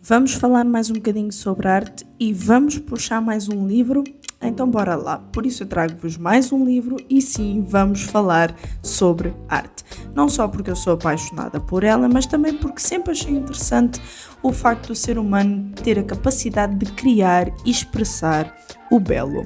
Vamos falar mais um bocadinho sobre arte e vamos puxar mais um livro? Então bora lá. Por isso eu trago-vos mais um livro e sim, vamos falar sobre arte. Não só porque eu sou apaixonada por ela, mas também porque sempre achei interessante o facto do ser humano ter a capacidade de criar e expressar o belo.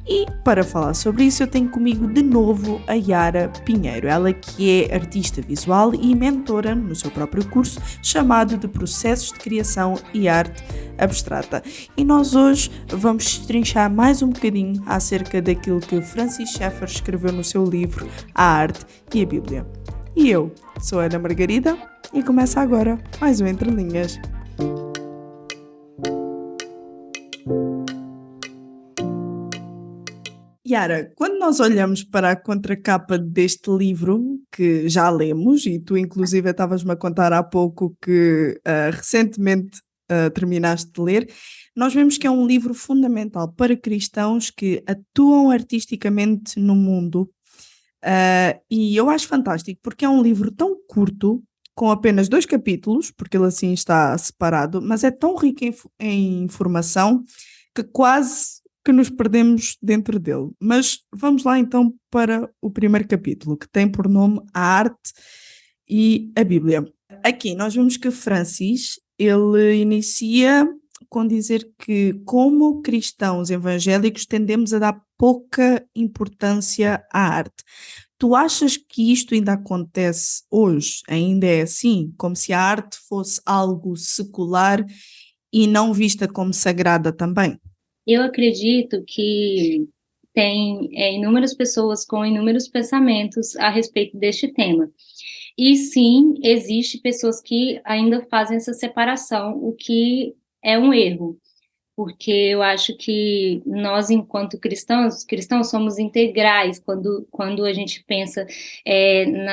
E para falar sobre isso eu tenho comigo de novo a Yara Pinheiro, ela que é artista visual e mentora no seu próprio curso chamado de Processos de Criação e Arte Abstrata. E nós hoje vamos destrinchar mais um bocadinho acerca daquilo que Francis Schaeffer escreveu no seu livro A Arte e a Bíblia. E eu sou a Ana Margarida e começa agora mais um Entre Linhas. Yara, quando nós olhamos para a contracapa deste livro, que já lemos, e tu inclusive estavas-me a contar há pouco que recentemente terminaste de ler, nós vemos que é um livro fundamental para cristãos que atuam artisticamente no mundo. E eu acho fantástico, porque é um livro tão curto, com apenas 2 capítulos, porque ele assim está separado, mas é tão rico em informação que quase que nos perdemos dentro dele. Mas vamos lá então para o primeiro capítulo, que tem por nome A Arte e a Bíblia. Aqui nós vemos que Francis, ele inicia com dizer que como cristãos evangélicos tendemos a dar pouca importância à arte. Tu achas que isto ainda acontece hoje? Ainda é assim? Como se a arte fosse algo secular e não vista como sagrada também? Eu acredito que tem inúmeras pessoas com inúmeros pensamentos a respeito deste tema. E sim, existe pessoas que ainda fazem essa separação, o que é um erro, porque eu acho que nós, enquanto cristãos somos integrais quando a gente pensa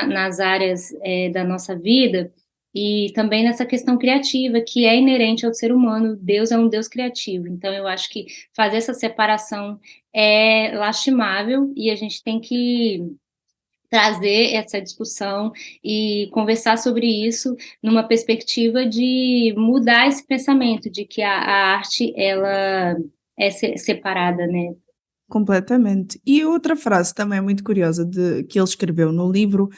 nas áreas da nossa vida e também nessa questão criativa que é inerente ao ser humano. Deus é um Deus criativo, então eu acho que fazer essa separação é lastimável e a gente tem que trazer essa discussão e conversar sobre isso numa perspectiva de mudar esse pensamento de que a arte ela é separada, né? Completamente. E outra frase também muito curiosa que ele escreveu no livro,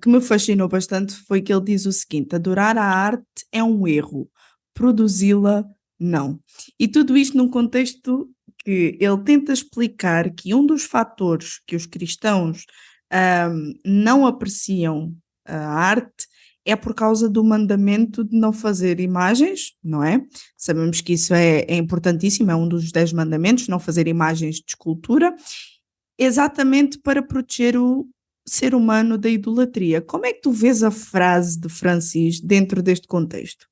que me fascinou bastante, foi que ele diz o seguinte: adorar a arte é um erro, produzi-la não. E tudo isto num contexto que ele tenta explicar que um dos fatores que os cristãos não apreciam a arte é por causa do mandamento de não fazer imagens, não é? Sabemos que isso é importantíssimo, é um dos 10 mandamentos, não fazer imagens de escultura, exatamente para proteger o ser humano da idolatria. Como é que tu vês a frase de Francis dentro deste contexto?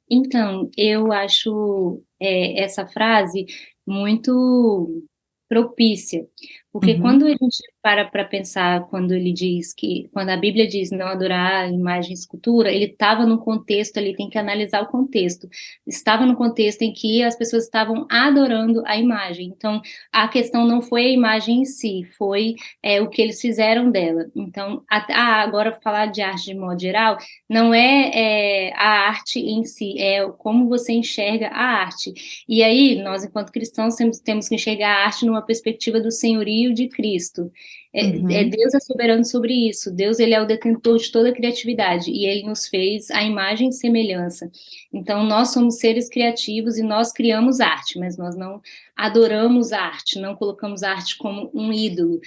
Então, eu acho essa frase muito propícia, porque quando Uhum. a gente para pensar, quando a Bíblia diz não adorar imagem e escultura, ele estava no contexto ali, tem que analisar o contexto. Estava no contexto em que as pessoas estavam adorando a imagem. Então, a questão não foi a imagem em si, foi o que eles fizeram dela. Então, agora falar de arte de modo geral não é a arte em si, é como você enxerga a arte. E aí, nós, enquanto cristãos, temos que enxergar a arte numa perspectiva do senhorio de Cristo. Uhum. Deus é soberano sobre isso. Deus, ele é o detentor de toda a criatividade e ele nos fez a imagem e semelhança. Então, nós somos seres criativos e nós criamos arte, mas nós não adoramos a arte, não colocamos a arte como um ídolo.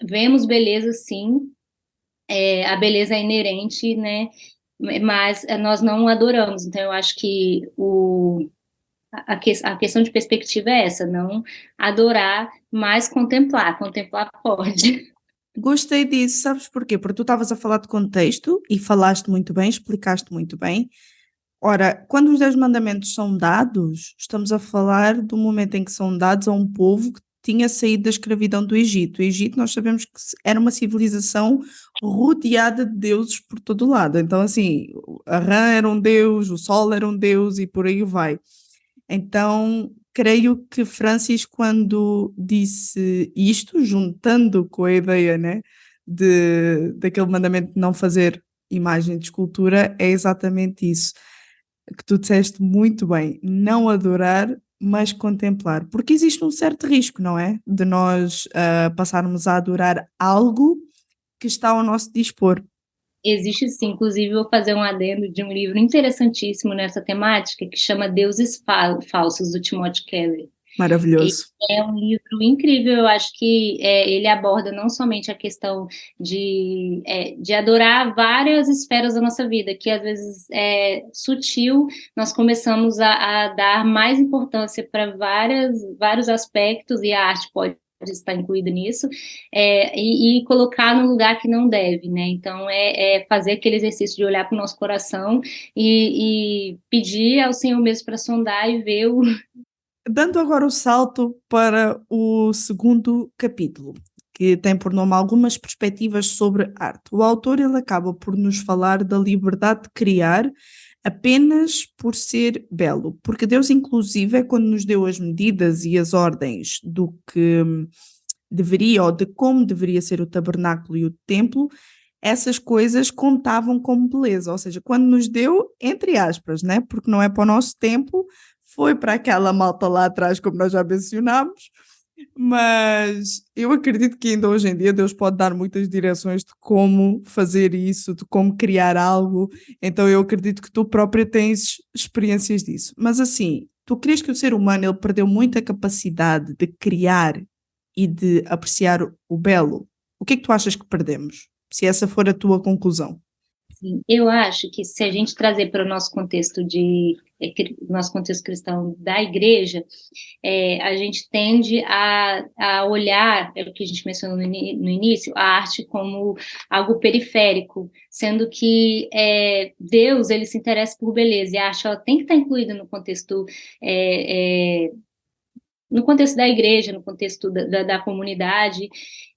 Vemos beleza, sim, a beleza é inerente, né? Mas nós não adoramos. Então, eu acho que a questão de perspectiva é essa, não adorar, mas contemplar. Contemplar pode. Gostei disso, sabes porquê? Porque tu estavas a falar de contexto e falaste muito bem, explicaste muito bem. Ora, quando os 10 mandamentos são dados, estamos a falar do momento em que são dados a um povo que tinha saído da escravidão do Egito. O Egito, nós sabemos que era uma civilização rodeada de deuses por todo lado. Então, assim, a rã era um deus, o sol era um deus e por aí vai. Então, creio que Francis, quando disse isto, juntando com a ideia, né, daquele mandamento de não fazer imagem de escultura, é exatamente isso. que tu disseste muito bem, não adorar, mas contemplar, porque existe um certo risco, não é? De nós passarmos a adorar algo que está ao nosso dispor. Existe sim, inclusive vou fazer um adendo de um livro interessantíssimo nessa temática que chama Deuses Falsos, do Timothy Keller. E Maravilhoso. é um livro incrível, eu acho que ele aborda não somente a questão de adorar várias esferas da nossa vida, que às vezes é sutil, nós começamos a dar mais importância para vários aspectos, e a arte pode estar incluída nisso, e colocar no lugar que não deve, né? Então, fazer aquele exercício de olhar para o nosso coração e pedir ao Senhor mesmo para sondar e ver o. Dando agora o salto para o segundo capítulo, que tem por nome Algumas Perspectivas sobre Arte. O autor ele acaba por nos falar da liberdade de criar apenas por ser belo, porque Deus inclusive é quando nos deu as medidas e as ordens do que deveria ou de como deveria ser o tabernáculo e o templo, essas coisas contavam como beleza, ou seja, quando nos deu, entre aspas, né? Porque não é para o nosso tempo, foi para aquela malta lá atrás, como nós já mencionámos, mas eu acredito que ainda hoje em dia Deus pode dar muitas direções de como fazer isso, de como criar algo, então eu acredito que tu própria tens experiências disso. Mas assim, tu crees que o ser humano ele perdeu muita capacidade de criar e de apreciar o belo? O que é que tu achas que perdemos? Se essa for a tua conclusão. Sim, eu acho que se a gente trazer para o nosso contexto nosso contexto cristão da igreja, a gente tende a olhar, é o que a gente mencionou no início, a arte como algo periférico, sendo que Deus, ele se interessa por beleza, e a arte ela tem que estar incluída é, é, no contexto da igreja, no contexto da comunidade,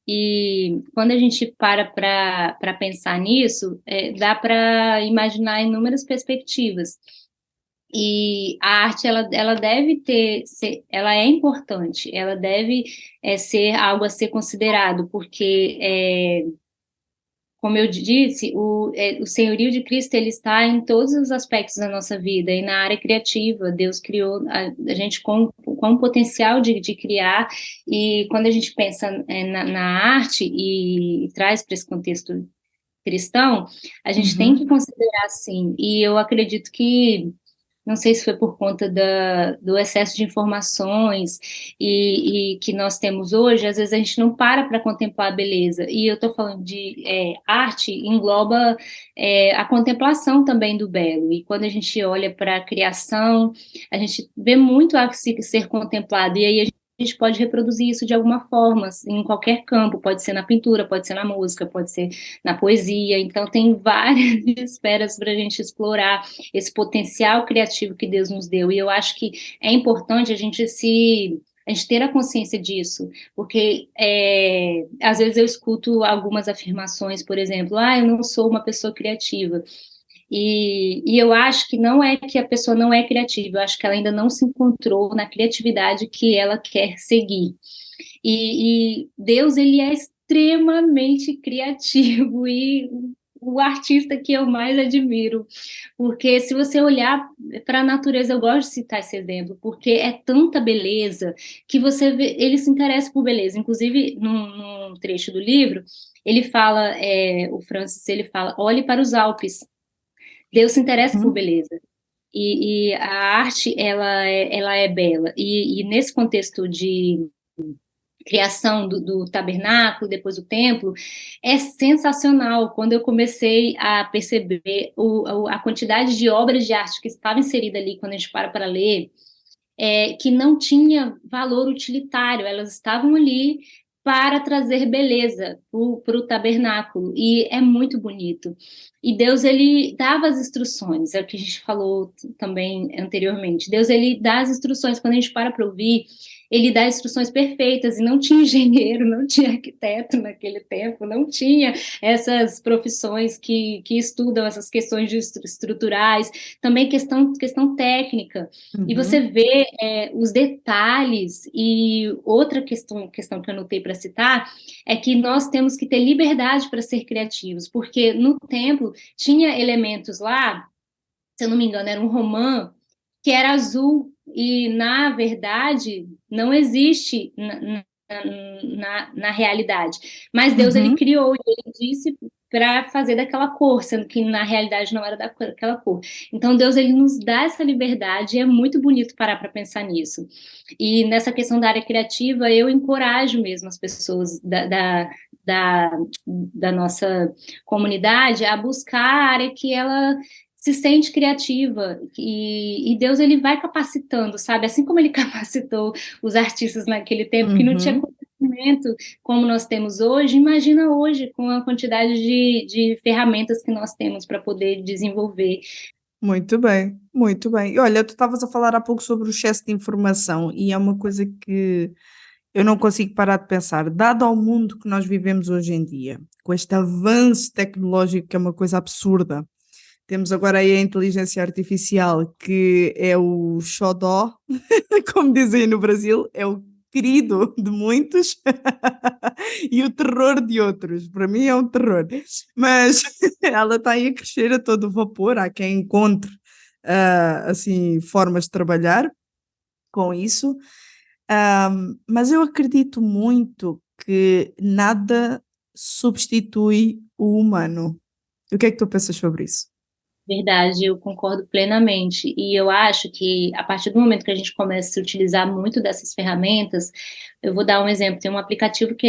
e quando a gente para pensar nisso, dá para imaginar inúmeras perspectivas. E a arte, ela deve ela é importante, ela deve ser algo a ser considerado, porque como eu disse, o senhorio de Cristo ele está em todos os aspectos da nossa vida, e na área criativa, Deus criou a gente com o potencial de criar, e quando a gente pensa na arte e traz para esse contexto cristão, a gente tem que Uhum. considerar sim, e eu acredito que não sei se foi por conta do excesso de informações e que nós temos hoje, às vezes a gente não para contemplar a beleza. E eu estou falando de arte, engloba a contemplação também do belo. E quando a gente olha para a criação, a gente vê muito a ser contemplado. E aí a gente pode reproduzir isso de alguma forma, assim, em qualquer campo, pode ser na pintura, pode ser na música, pode ser na poesia. Então, tem várias esferas para a gente explorar esse potencial criativo que Deus nos deu. E eu acho que é importante a gente ter a consciência disso, porque às vezes eu escuto algumas afirmações, por exemplo, eu não sou uma pessoa criativa. E eu acho que não é que a pessoa não é criativa, eu acho que ela ainda não se encontrou na criatividade que ela quer seguir. E Deus, ele é extremamente criativo e o artista que eu mais admiro, porque se você olhar para a natureza, eu gosto de citar esse exemplo, porque é tanta beleza que você vê, ele se interessa por beleza. Inclusive, num trecho do livro, ele fala, o Francis, ele fala, olhe para os Alpes. Deus se interessa por Uhum. beleza. E a arte, ela é bela. E nesse contexto de criação do tabernáculo, depois do templo, é sensacional. Quando eu comecei a perceber a quantidade de obras de arte que estava inserida ali, quando a gente para ler, que não tinha valor utilitário, elas estavam ali para trazer beleza para o tabernáculo, e é muito bonito. E Deus, ele dava as instruções, é o que a gente falou também anteriormente. Deus, ele dá as instruções, quando a gente para ouvir, ele dá instruções perfeitas, e não tinha engenheiro, não tinha arquiteto naquele tempo, não tinha essas profissões que estudam essas questões estruturais, também questão técnica. E você Uhum. vê os detalhes, e outra questão que eu anotei para citar é que nós temos que ter liberdade para ser criativos, porque no templo tinha elementos lá se eu não me engano, era um romã que era azul, e na verdade não existe na realidade. Mas Deus, ele Uhum. criou, e ele disse para fazer daquela cor, sendo que na realidade não era daquela cor. Então Deus, ele nos dá essa liberdade, e é muito bonito parar para pensar nisso. E nessa questão da área criativa, eu encorajo mesmo as pessoas da, da nossa comunidade a buscar a área que ela se sente criativa, e Deus, ele vai capacitando, sabe? Assim como ele capacitou os artistas naquele tempo que não tinha Uhum. conhecimento como nós temos hoje, imagina hoje com a quantidade de ferramentas que nós temos para poder desenvolver. Muito bem, muito bem. E olha, tu estavas a falar há pouco sobre o excesso de informação e é uma coisa que eu não consigo parar de pensar, dado ao mundo que nós vivemos hoje em dia, com este avanço tecnológico que é uma coisa absurda. Temos agora aí a inteligência artificial, que é o xodó, como dizem no Brasil, é o querido de muitos e o terror de outros. Para mim é um terror. Mas ela está aí a crescer a todo vapor. Há quem encontre assim formas de trabalhar com isso. Mas eu acredito muito que nada substitui o humano. O que é que tu pensas sobre isso? Verdade, eu concordo plenamente. E eu acho que a partir do momento que a gente começa a utilizar muito dessas ferramentas, eu vou dar um exemplo, tem um aplicativo que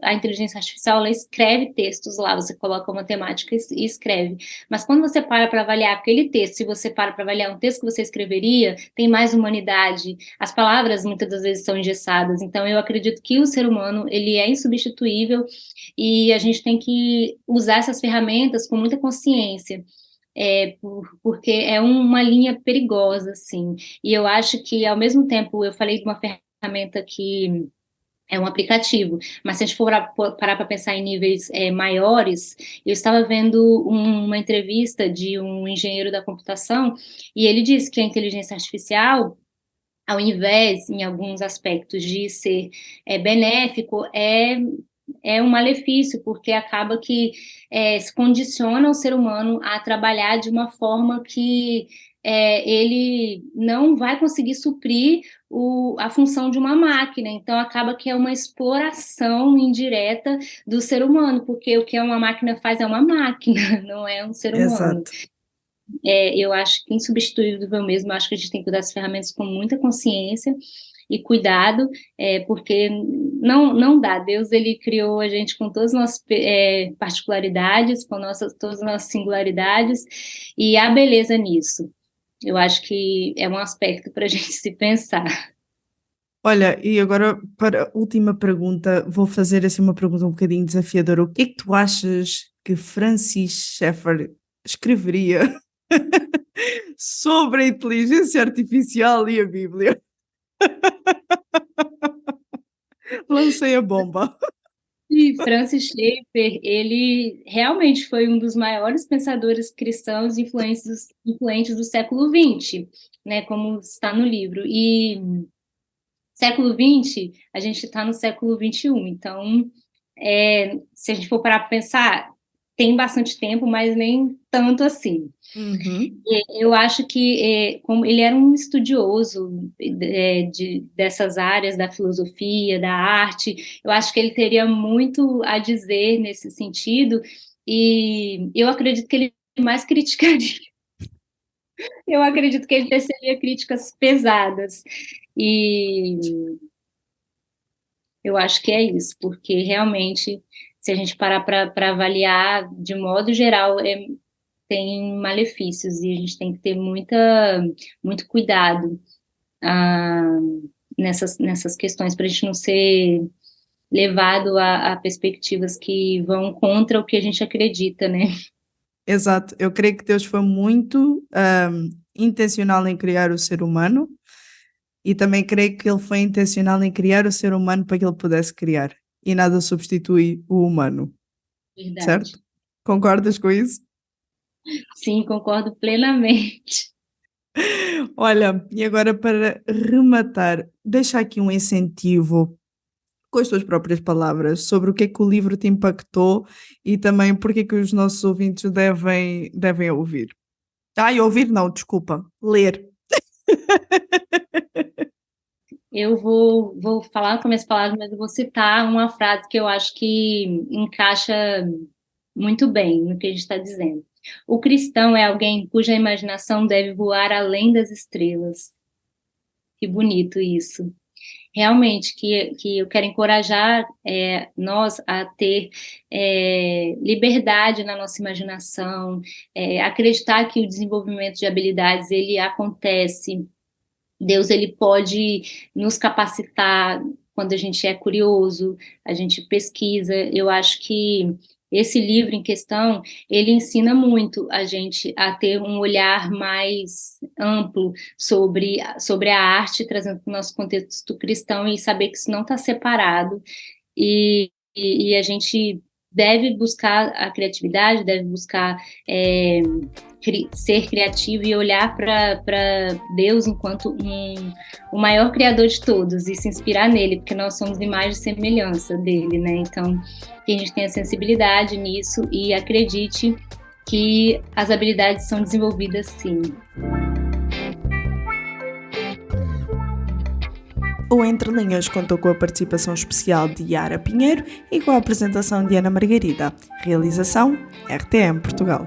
a inteligência artificial, ela escreve textos lá, você coloca uma temática e escreve. Mas quando você para avaliar aquele texto, se você para avaliar um texto que você escreveria, tem mais humanidade. As palavras muitas das vezes são engessadas. Então eu acredito que o ser humano, ele é insubstituível, e a gente tem que usar essas ferramentas com muita consciência, porque é uma linha perigosa, assim. E eu acho que, ao mesmo tempo, eu falei de uma ferramenta que é um aplicativo, mas se a gente for parar para pensar em níveis maiores, eu estava vendo uma entrevista de um engenheiro da computação, e ele disse que a inteligência artificial, ao invés, em alguns aspectos, de ser benéfico, é um malefício, porque acaba que se condiciona o ser humano a trabalhar de uma forma que ele não vai conseguir suprir a função de uma máquina. Então, acaba que é uma exploração indireta do ser humano, porque o que uma máquina faz é uma máquina, não é um ser humano. Exato. Eu acho que insubstituível mesmo, acho que a gente tem que usar as ferramentas com muita consciência e cuidado, porque não dá. Deus, ele criou a gente com todas as nossas particularidades, com todas as nossas singularidades, e há beleza nisso. Eu acho que é um aspecto para a gente se pensar. Olha, e agora para a última pergunta, vou fazer assim uma pergunta um bocadinho desafiadora. O que é que tu achas que Francis Schaeffer escreveria sobre a inteligência artificial e a Bíblia? Lancei a bomba. E Francis Schaeffer, ele realmente foi um dos maiores pensadores cristãos influentes do século XX, né, como está no livro. E século XX, a gente está no século XXI, então, se a gente for parar para pensar, tem bastante tempo, mas nem tanto assim. Uhum. Eu acho que, como ele era um estudioso dessas áreas da filosofia, da arte, eu acho que ele teria muito a dizer nesse sentido, e eu acredito que ele mais criticaria. Eu acredito que ele teceria críticas pesadas, e eu acho que é isso, porque realmente, se a gente parar para avaliar, de modo geral, tem malefícios, e a gente tem que ter muito cuidado ah, nessas questões, para a gente não ser levado a perspectivas que vão contra o que a gente acredita, né? Exato. Eu creio que Deus foi muito intencional em criar o ser humano e também creio que ele foi intencional em criar o ser humano para que ele pudesse criar. E nada substitui o humano, Verdade. certo? Concordas com isso? Sim, concordo plenamente. Olha, e agora para rematar, deixa aqui um incentivo com as tuas próprias palavras sobre o que é que o livro te impactou e também porque é que os nossos ouvintes devem ouvir. Ai, ouvir não, desculpa. Ler. Eu vou falar com minhas palavras, mas eu vou citar uma frase que eu acho que encaixa muito bem no que a gente está dizendo. O cristão é alguém cuja imaginação deve voar além das estrelas. Que bonito isso. Realmente, que eu quero encorajar nós a ter liberdade na nossa imaginação, acreditar que o desenvolvimento de habilidades, ele acontece. Deus, ele pode nos capacitar quando a gente é curioso, a gente pesquisa. Eu acho que esse livro em questão, ele ensina muito a gente a ter um olhar mais amplo sobre a arte, trazendo para o nosso contexto cristão e saber que isso não está separado e a gente deve buscar a criatividade, deve buscar ser criativo e olhar para Deus enquanto o maior criador de todos e se inspirar nele, porque nós somos imagem e semelhança dele, né? Então, que a gente tenha sensibilidade nisso e acredite que as habilidades são desenvolvidas sim. O Entre Linhas contou com a participação especial de Yara Pinheiro e com a apresentação de Ana Margarida. Realização RTM Portugal.